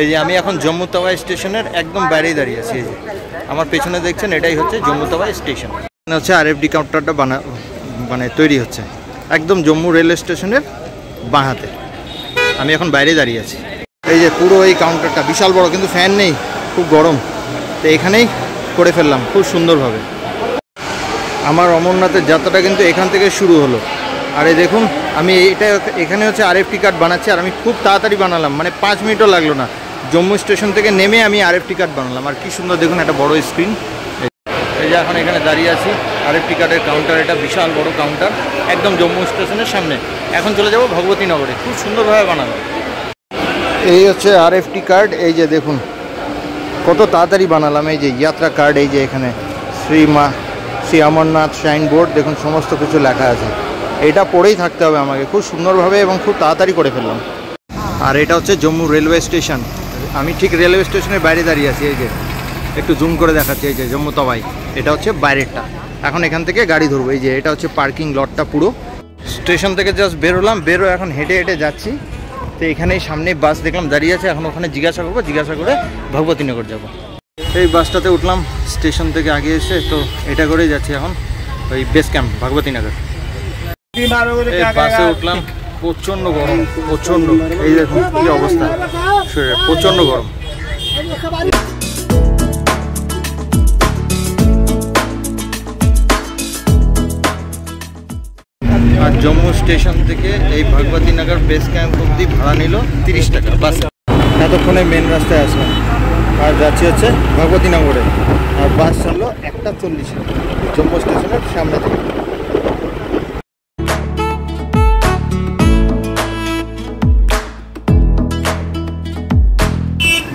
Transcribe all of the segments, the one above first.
এই যে আমি এখন জম্মু তাওয়াই স্টেশনের একদম বাইরেই দাঁড়িয়ে আছি। এই যে আমার পেছনে দেখছেন, এটাই হচ্ছে জম্মু তাওয়াই স্টেশন। এখানে হচ্ছে আরএফডি কাউন্টারটা মানে তৈরি হচ্ছে একদম জম্মু রেল স্টেশনের বাঁ হাতে। আমি এখন বাইরে দাঁড়িয়ে আছি। এই যে পুরো এই কাউন্টারটা বিশাল বড়, কিন্তু ফ্যান নেই, খুব গরম। তো এখানেই করে ফেললাম খুব সুন্দরভাবে। আমার অমরনাথের যাত্রাটা কিন্তু এখান থেকে শুরু হলো। আর এই দেখুন আমি এখানে হচ্ছে আরএফটি কার্ড বানাচ্ছি, আর আমি খুব তাড়াতাড়ি বানালাম, মানে 5 মিনিটও লাগলো না। জম্মু স্টেশন থেকে নেমে আমি আরএফটি কার্ড বানালাম। আর কি সুন্দর দেখুন, একটা বড় স্ক্রিন। এই যে এখন এখানে দাঁড়িয়ে আছি, আরএফটি কার্ডের কাউন্টার, এটা বিশাল বড় কাউন্টার একদম জম্মু স্টেশনের সামনে। এখন চলে যাব ভগবতী নগরে। খুব সুন্দরভাবে বানালো। এই হচ্ছে আরএফটি কার্ড। এই যে দেখুন কত তাড়াতাড়ি বানালাম। এই যে যাত্রা কার্ড, এই যে এখানে শ্রী অমরনাথ শাইন বোর্ড, দেখুন সমস্ত কিছু লেখা আছে। এটা পড়েই থাকতে হবে আমাকে, খুব সুন্দরভাবে এবং খুব তাড়াতাড়ি করে ফেললাম। আর এটা হচ্ছে জম্মু রেলওয়ে স্টেশন। আমি ঠিক রেলওয়ে স্টেশনের বাইরে দাঁড়িয়ে আছি। এই যে একটু জুম করে দেখাচ্ছি, এই যে জম্মু তাওয়াই, এটা হচ্ছে বাইরেরটা। এখন এখান থেকে গাড়ি ধরবো। এই যে এটা হচ্ছে পার্কিং লটটা পুরো। স্টেশন থেকে জাস্ট বেরোলাম, এখন হেঁটে হেঁটে যাচ্ছি। তো এখানেই সামনে বাস দেখলাম দাঁড়িয়ে আছে, এখন ওখানে জিজ্ঞাসা করবো, জিজ্ঞাসা করে ভগবতীনগর যাব। এই বাসটাতে উঠলাম স্টেশন থেকে আগে এসে, তো এটা করেই যাচ্ছি এখন ওই বেস ক্যাম্প ভগবতীনগর। এই বাসে উঠলাম, প্রচণ্ড গরম, প্রচণ্ড। এই দেখুন কি অবস্থা, প্রচণ্ড গরম। আর জম্মু স্টেশন থেকে এই ভগবতীনগর বেস ক্যাম্প অব্দি ভাড়া নিল 30 টাকা বাসে। এতক্ষণে মেন রাস্তায় আসলাম আর যাচ্ছি হচ্ছে ভগবতীনগরে। আর বাস চললো 1:40 জম্মু স্টেশনের সামনে থেকে।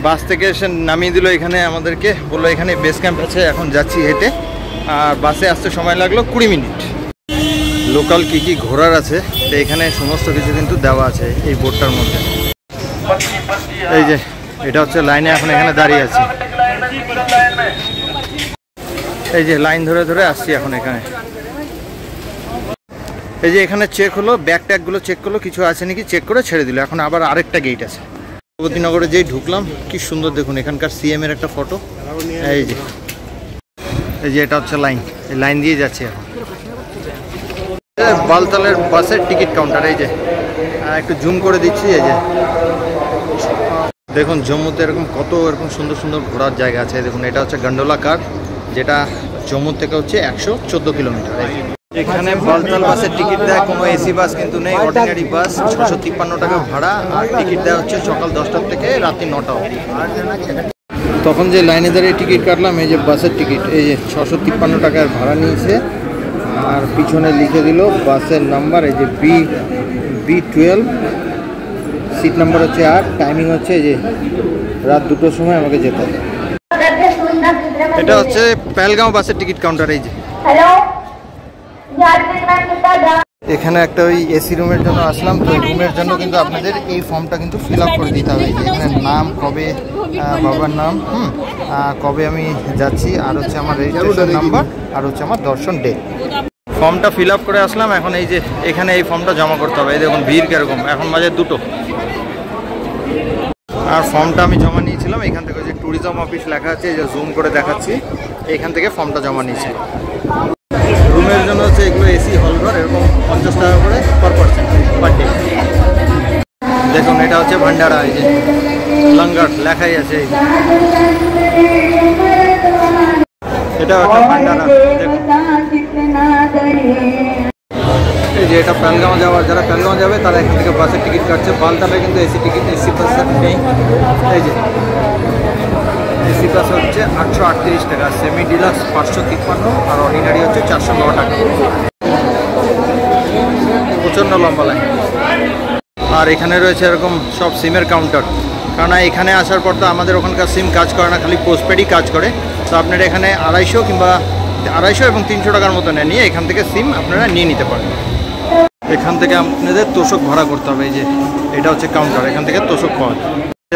বাস থেকে এসে নামিয়ে দিল এখানে, আমাদেরকে বললো এখানে বেস ক্যাম্প আছে। এখন যাচ্ছি হেঁটে, আর বাসে আসতে সময় লাগলো 20 মিনিট। লোকাল কি কি ঘোরার আছে তো এখানে সমস্ত কিছু কিন্তু দেওয়া আছে এই বোর্ডটার মধ্যে। এই যে এটা হচ্ছে লাইনে, এখন এখানে দাঁড়িয়ে আছি। এই যে লাইন ধরে ধরে আসছি এখন এখানে। এই যে এখানে চেক হলো, ব্যাগ ট্যাগগুলো চেক করলো, কিছু আছে নাকি চেক করে ছেড়ে দিল। এখন আবার আরেকটা গেট আছে। ভগবতীনগরে যেই ঢুকলাম, কি সুন্দর দেখুন এখানকার সিএম এর একটা ফটো। এই যে এটা হচ্ছে লাইন, এই লাইন দিয়ে যাচ্ছে এখন। বালতালের বাসের টিকিট কাউন্টার। এই যে একটু জুম করে দিচ্ছি। এই যে দেখুন জম্মুতে এরকম কত এরকম সুন্দর সুন্দর ঘোরার জায়গা আছে। দেখুন এটা হচ্ছে গন্ডোলা কার, যেটা জম্মু থেকে হচ্ছে 114 কিলোমিটার। এখানে বালতাল বাসের টিকিট দেয়, কোনো এসি বাস কিন্তু নেই, অর্ডিনারি বাস। 653 টাকা ভাড়া, আর টিকিট দেওয়া হচ্ছে সকাল 10টা থেকে রাত্রি 9টা অবধি। তখন যে লাইনে দাঁড়িয়ে টিকিট কাটলাম, এই যে বাসের টিকিট, এই যে 653 টাকার ভাড়া নিয়েছে। আর পিছনে লিখে দিল বাসের নাম্বার, এই যে B12, সিট নাম্বার হচ্ছে 8, টাইমিং হচ্ছে এই যে রাত 2টোর সময় আমাকে যেতে হবে। এটা হচ্ছে পেহেলগাঁও বাসের টিকিট কাউন্টার। এই যে এখানে একটা ওই এসি রুমের জন্য আসলাম। তো রুমের জন্য কিন্তু আপনাদের এই ফর্মটা কিন্তু ফিল আপ করে দিতে হবে। এখানে নাম, কবে বাবার নাম, কবে আমি যাচ্ছি, আর হচ্ছে আমার রেজিস্ট্রেশন নাম্বার, আর হচ্ছে আমার দর্শন ডেট। ফর্মটা ফিল আপ করে আসলাম। এখন এই যে এখানে এই ফর্মটা জমা করতে হবে। এই দেখুন ভিড় কিরকম, এখন বাজে 2টো। আর ফর্মটা আমি জমা নিয়েছিলাম এখান থেকে, যে ট্যুরিজম অফিস লেখা আছে, এই যে জুম করে দেখাচ্ছি, এখান থেকে ফর্মটা জমা নিয়েছি। রুমের জন্য হচ্ছে এগুলো এসি হল ঘর, এরকম 50 টাকা করে পার পার্সন পার ডে। দেখুন এটা হচ্ছে ভান্ডারা, এই যে লঙ্গর লেখাই আছে। এটা একটা ভান্ডারা। দেখুন এই যে এটা পেহেলগাঁও যাওয়ার, যারা পেহেলগাঁও যাবে তারা এখান থেকে বাসের টিকিট কাটছে। বালতালে কিন্তু এসি টিকিট, এসি বাস নেই। এই যে এসি বাস হচ্ছে 838 টাকা, সেমি ডিলাক্স 553, আর অর্ডিনারি হচ্ছে 409 টাকা। প্রচণ্ড লম্বা লাইন। আর এখানে রয়েছে এরকম সব সিমের কাউন্টার, কারণ এখানে আসার পর তো আমাদের ওখানকার সিম কাজ করে না, খালি পোস্টপেডই কাজ করে। তো আপনারা এখানে 250 এবং 300 টাকার মতো নিয়ে এখান থেকে সিম আপনারা নিয়ে নিতে পারেন। এখান থেকে আপনাদের তোষক ভাড়া করতে হবে। এই যে এটা হচ্ছে কাউন্টার, এখান থেকে তোষক পাওয়া যায়।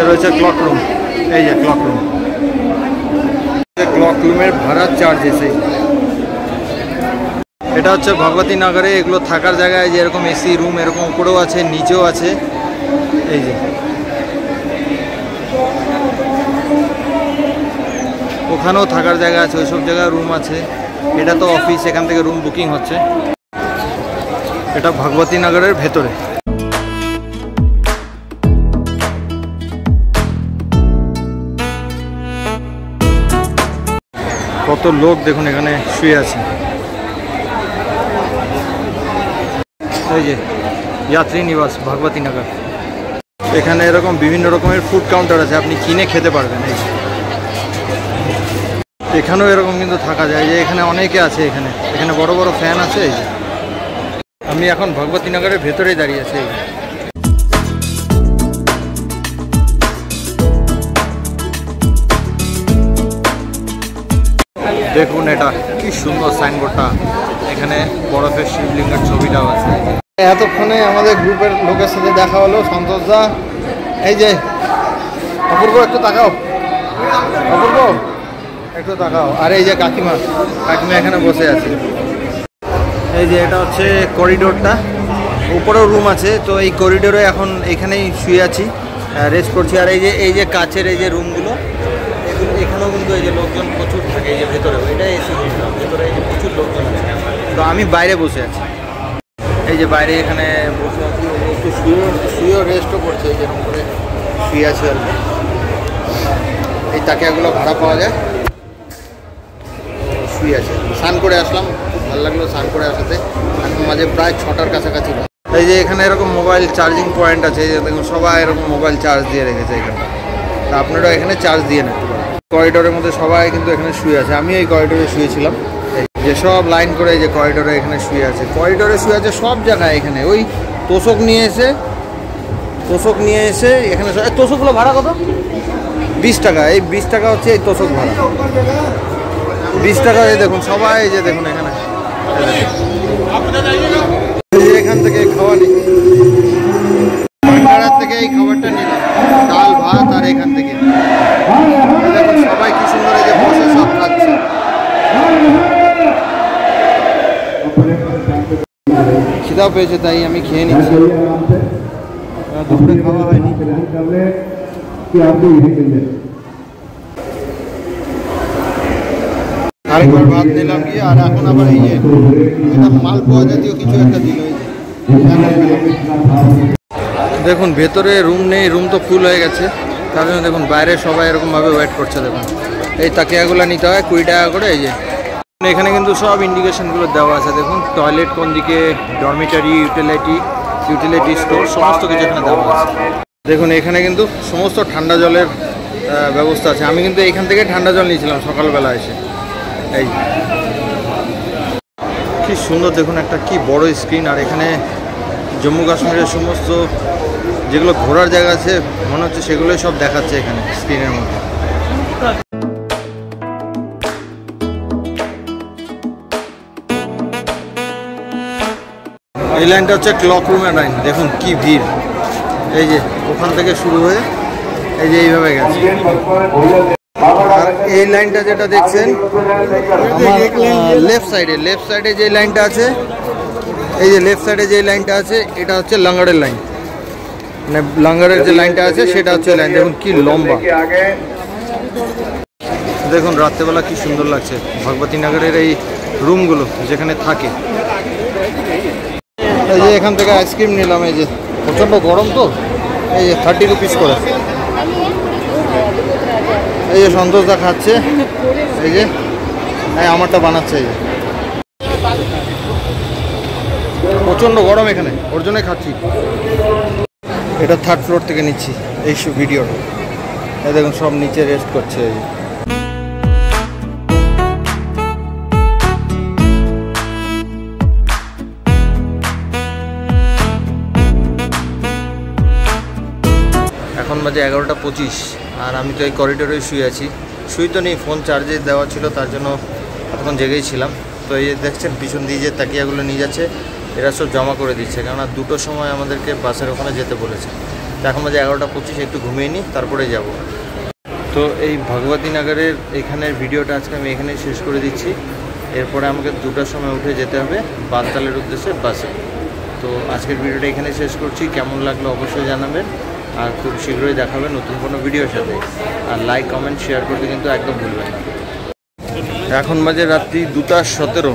রয়েছে ক্লক রুম, এই যে ক্লক রুম, ক্লক রুমের ভাড়ার চার্জ এসে। এটা হচ্ছে ভগবতীনগরে এগুলো থাকার জায়গায়, যে এরকম এসি রুম এরকম উপরেও আছে, নিচেও আছে। এই যে ওখানেও থাকার জায়গা আছে, ওইসব জায়গায় রুম আছে। এটা তো অফিস, এখান থেকে রুম বুকিং হচ্ছে। এটা ভগবতী নগরের ভেতরে। কত লোক দেখুন এখানে শুয়ে আছে। এই যে যাত্রী নিবাস ভগবতী নগর। এখানে এরকম বিভিন্ন রকমের ফুড কাউন্টার আছে, আপনি কিনে খেতে পারবেন। এই এখানেও এরকম কিন্তু থাকা যায়, যে এখানে অনেকে আছে। এখানে বড় বড় ফ্যান আছে। এই যে আমি এখন ভগবতী নগরের ভেতরেই দাঁড়িয়ে আছি। দেখুন এটা কি সুন্দর সাইনবোর্ডটা, এখানে বরফের শিবলিঙ্গের ছবিটাও আছে। এতক্ষণে আমাদের গ্রুপের লোকের সাথে দেখা হলো, সন্তোষ দা। এই যে অপূর্ব, একটু তাকাও, অপূর্ব একটু তাকাও। আর এই যে কাকিমা এখানে বসে আছে। এই যে এটা হচ্ছে করিডোরটা, উপরেও রুম আছে। তো এই করিডোরে এখন এখানেই শুয়ে আছি, রেস্ট করছি। আর এই যে কাচের এই যে রুমগুলো, এখানেও কিন্তু এই যে লোকজন প্রচুর থাকে। এই যে ভেতরে, এটা এসি রুম, ভেতরে এই যে প্রচুর লোকজন আছে। তো আমি বাইরে বসে আছি। এই যে বাইরে এখানে বসে আছি, একটু শুয়েও রেস্টও করছে। এই যেরকম করে শুয়ে আছি আর কি। এই তাকিয়াগুলো ভাড়া পাওয়া যায়। শুয়ে আছে, স্নান করে আসলাম, খুব ভালো লাগলো স্নান করে আসাতে। এখন মাঝে প্রায় 6টার কাছাকাছি। এই যে এখানে এরকম মোবাইল চার্জিং পয়েন্ট আছে। এই যে দেখুন সবাই এরকম মোবাইল চার্জ দিয়ে রেখেছে এখানে। তা আপনারাও এখানে চার্জ দিয়ে নিতে পারেন। করিডোরের মধ্যে সবাই কিন্তু এখানে শুয়ে আছে। আমি এই করিডোরে শুয়েছিলাম। যেসব লাইন করে এই যে করিডোরে এখানে শুয়ে আছে, করিডোরে শুয়ে আছে সব জায়গায়। এখানে ওই তোষক নিয়ে এসে এখানে তোষকগুলো ভাড়া কত? 20 টাকা। এই 20 টাকা হচ্ছে এই তোষক ভাড়া, 20 টাকা। এই দেখুন সবাই, এই যে দেখুন এখানে এখান থেকে খাওয়া নিচ্ছি, ভান্ডারার থেকে এই খাবারটা নিলাম, ডাল ভাত। আর এখান থেকে দেখুন সবাই কি সুন্দর এই যে বসে সব খাচ্ছে। খিদা পেয়েছে তাই আমি খেয়ে নিচ্ছি। দুপুরে খাওয়া হয়নি। আরেকবার ভাত নিলাম গিয়ে। আর এখন আবার এই যে এটা মালপোয়া জাতীয় কিছু একটা দিল। দেখুন ভেতরে রুম নেই, রুম তো ফুল হয়ে গেছে। তার জন্য দেখুন বাইরে সবাই এরকমভাবে ওয়েট করছে। দেখুন এই তাকিয়াগুলো নিতে হয় 20 টাকা করে। এই যে এখানে কিন্তু সব ইন্ডিকেশনগুলো দেওয়া আছে। দেখুন টয়লেট কোন দিকে, ডরমিটারি, ইউটিলিটি স্টোর, সমস্ত কিছু এখানে দেওয়া আছে। দেখুন এখানে কিন্তু সমস্ত ঠান্ডা জলের ব্যবস্থা আছে। আমি কিন্তু এখান থেকে ঠান্ডা জল নিয়েছিলাম সকালবেলা এসে। এই কি সুন্দর দেখুন, একটা কি বড় স্ক্রিন। আর এখানে জম্মু কাশ্মীরের সমস্ত যেগুলো ঘোরার জায়গা আছে মনে হচ্ছে সেগুলোই সব দেখাচ্ছে এখানে স্ক্রিনের মধ্যে। এই লাইনটা হচ্ছে ক্লক রুমের লাইন। দেখুন কি ভিড়। এই যে ওখান থেকে শুরু হয়ে এই যে এইভাবে গেছে। আর এই লাইনটা যেটা দেখছেন আমার লেফট সাইডে যে লাইনটা আছে, এই যে লেফট সাইডে যে লাইনটা আছে এটা হচ্ছে লাঙ্গড়ের লাইন। মানে লাঙ্গড়ের যে লাইনটা আছে সেটা হচ্ছে লাইন। দেখুন কি লম্বা। দেখুন রাত্রেবেলা কি সুন্দর লাগছে ভগবতী নগরের এই রুমগুলো যেখানে থাকে। এই যে এখান থেকে আইসক্রিম নিলাম। এই যে প্রচণ্ড গরম তো, এই যে 30 রুপিস করে। এই যে সন্তোষদা খাচ্ছে, এই যে আমারটা বানাচ্ছে। এই যে প্রচণ্ড গরম এখানে, ওর জন্যই খাচ্ছি। এটা 3rd ফ্লোর থেকে নিচ্ছি এই ভিডিওটা। এই দেখুন সব নিচে রেস্ট করছে। এই এখন বাজে 11টা 25। আর আমি তো এই করিডোরে শুয়ে আছি। শুই তো নেই, ফোন চার্জে দেওয়া ছিল, তার জন্য এতক্ষণ জেগেই ছিলাম। তো এই দেখছেন পিছন দিয়ে যে তাকিয়াগুলো নিয়ে যাচ্ছে, এরা সব জমা করে দিচ্ছে, কেননা 2টোর সময় আমাদেরকে বাসের ওখানে যেতে বলেছে। তো এখন বাজে 11টা 25, একটু ঘুমিয়ে নিই তারপরে যাব। তো এই ভগবতী নগরের এখানের ভিডিওটা আজকে আমি এখানেই শেষ করে দিচ্ছি। এরপরে আমাকে 2টার সময় উঠে যেতে হবে বানতালের উদ্দেশ্যে বাসে। তো আজকের ভিডিওটা এখানে শেষ করছি। কেমন লাগলো অবশ্যই জানাবেন। আর খুব শীঘ্রই দেখাবে নতুন কোনো ভিডিওর সাথে। আর লাইক কমেন্ট শেয়ার করতে কিন্তু একদম ভুলবেন না। এখন বাজে রাত্রি 2:17।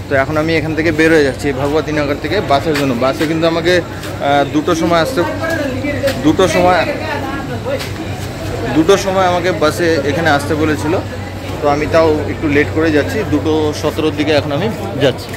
তো এখন আমি এখান থেকে বের হয়ে যাচ্ছি ভগবতী নগর থেকে বাসের জন্য। বাসে কিন্তু আমাকে 2টোর সময় আসতে, 2টোর সময় আমাকে বাসে এখানে আসতে বলেছিল। তো আমি তাও একটু লেট করে যাচ্ছি, 2:17 দিকে এখন আমি যাচ্ছি।